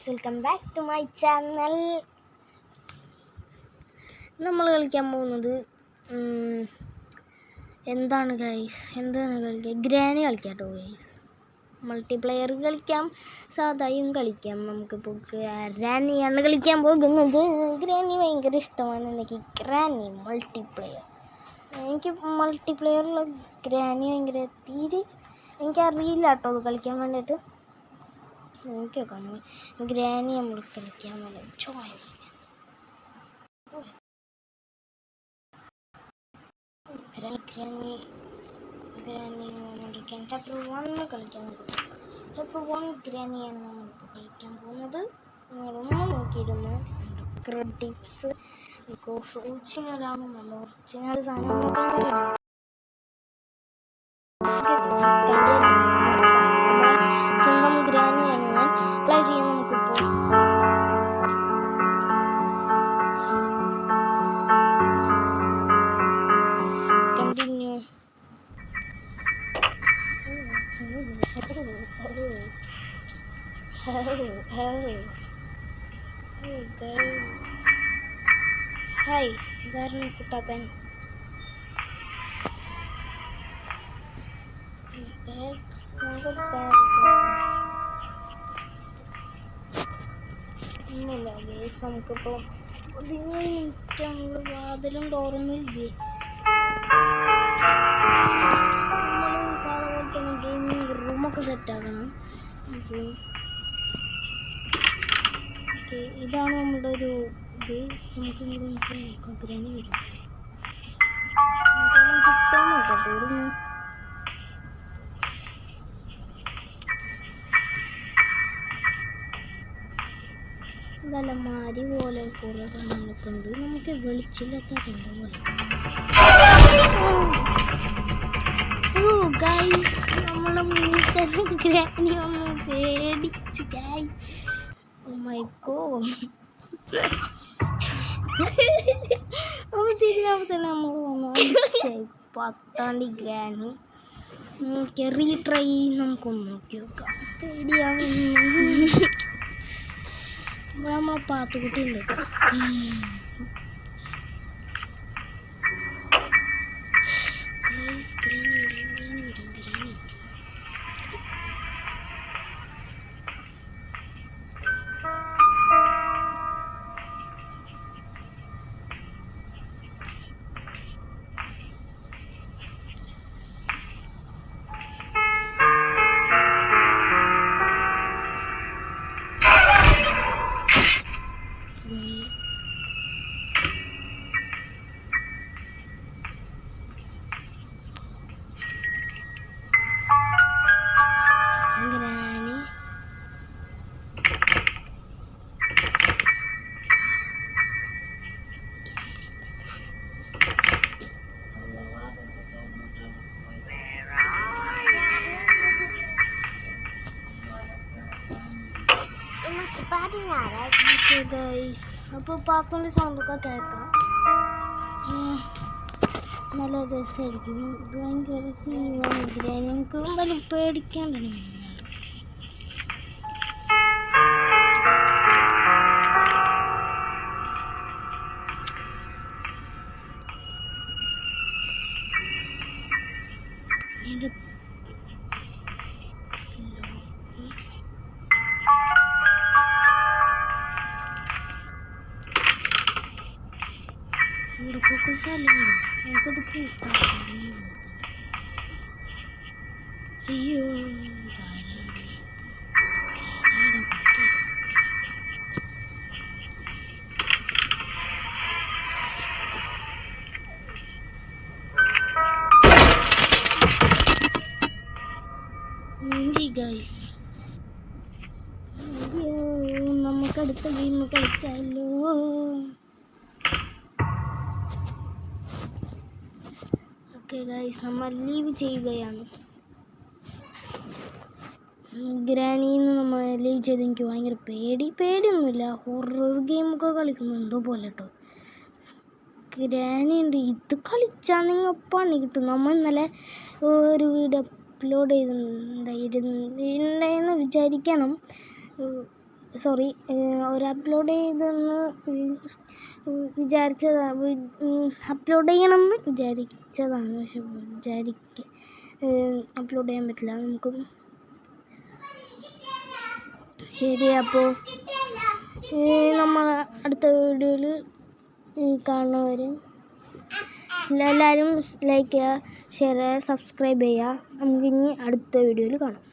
Welcome back to my channel. നമ്മൾ കളിക്കാൻ പോകുന്നത് എന്താണ് കളിക്കുക? ഗ്രാനി കളിക്കാം കേട്ടോ ഗൈസ്. മൾട്ടിപ്ലെയർ കളിക്കാം, സാധായും കളിക്കാം. നമുക്കിപ്പോൾ ഗ്രാനിയാണ് കളിക്കാൻ പോകുന്നത്. ഗ്രാനി ഭയങ്കര ഇഷ്ടമാണ് എനിക്ക്. ഗ്രാനി മൾട്ടിപ്ലെയർ, എനിക്ക് മൾട്ടിപ്ലെയറുള്ള ഗ്രാനി ഭയങ്കര എനിക്കറിയില്ല കേട്ടോ അത് കളിക്കാൻ വേണ്ടിയിട്ട്. നോക്കിയൊക്കെ ഗ്രാനി നമ്മൾ കളിക്കാൻ ജോയിൻ ചാപ്റ്റർ 1 കളിക്കാൻ പോകുന്നത്. ചാപ്റ്റർ 1 ഗ്രാനിയാണ് നമ്മളിപ്പോൾ കളിക്കാൻ പോകുന്നത്. നിങ്ങളൊന്നും നോക്കിയിരുന്നു ക്രെഡിറ്റ്സ് ഒറിജിനലാണ്, നല്ല ഒറിജിനൽ സാധനം. സ്വന്തം ഗ്രാനിയാണ് ഞാൻ പ്ലേ ചെയ്യാൻ. നമുക്കിപ്പോൾ കണ്ടിന്യൂ. ഹായ്, ഇതായിരുന്നു കുട്ടാപ്പൻ. ഒന്നുമില്ല ഗേസ്, നമുക്കിപ്പോൾ 17 മിനിറ്റ് നമ്മൾ വാതിലും തുറന്നില്ലേ. നമ്മൾ സാധാരണ തന്നെ ഗെയിമിങ് റൂമൊക്കെ സെറ്റാക്കണം. ഇതാണ് നമ്മുടെ ഒരു ഇത്. നമുക്ക് ഗ്രാനി വരും കിട്ടാൻ നോക്കട്ടെ. നല്ല മാരി പോലെ കുറേ സാധനങ്ങളൊക്കെ ഉണ്ട്. നമുക്ക് വെളിച്ചില്ലാത്ത എന്താ പോലെ. നമ്മളെ മുന്നിൽ തന്നെ ഗ്രാനി ഒന്ന് പേടിച്ചു ഗൈസ്. Oh my God. നമ്മൾ തിരിഞ്ഞപ്പോൾ തന്നെ നമ്മൾ പത്താണ്ടി ഗ്രാനി. റീട്രൈ നമുക്കൊന്ന് നോക്കി നോക്കാം. പേടിയാവുന്നു. നമ്മളെ പാത്തുകുട്ടി ഉണ്ട്. അപ്പോൾ പാത്തിൻ്റെ സൗണ്ടൊക്കെ കേൾക്കാം. നല്ല രസമായിരിക്കും. ഇത് ഭയങ്കര സീനാണ്. നമുക്ക് എന്തായാലും പേടിക്കാൻ തന്നെ. നമുക്കത് അയ്യോ ഗൈസ്, നമുക്കടുത്ത ഗെയിം കളിച്ചാലോ? ഓക്കെ ഗൈസ്, നമ്മൾ ലീവ് ചെയ്യുകയാണ്. ഗ്രാനിന്ന് നമ്മൾ ലീവ് ചെയ്ത് എനിക്ക് ഭയങ്കര പേടിയൊന്നുമില്ല. ഹൊറർ ഗെയിമൊക്കെ കളിക്കുമ്പോൾ എന്തോ പോലെ കേട്ടോ. ഗ്രാനി ഉണ്ട്. ഇത് കളിച്ചാൽ നിങ്ങൾ പണി കിട്ടും. നമ്മൾ ഇന്നലെ ഒരു വീഡിയോ അപ്ലോഡ് ചെയ്തിട്ടുണ്ടായിരുന്നു വിചാരിക്കണം. സോറി ഒരു അപ്ലോഡ് ചെയ്തെന്ന് വിചാരിച്ചതാണ്, അപ്ലോഡ് ചെയ്യണമെന്ന് വിചാരിച്ചതാണ്. പക്ഷെ അപ്ലോഡ് ചെയ്യാൻ പറ്റില്ല നമുക്ക്. ശരി, അപ്പോൾ നമ്മൾ അടുത്ത വീഡിയോയിൽ കാണുന്നവരും എല്ലാവരും ലൈക്ക് ചെയ്യുക, ഷെയർ ചെയ്യുക, സബ്സ്ക്രൈബ് ചെയ്യുക. നമുക്കിനി അടുത്ത വീഡിയോയിൽ കാണാം.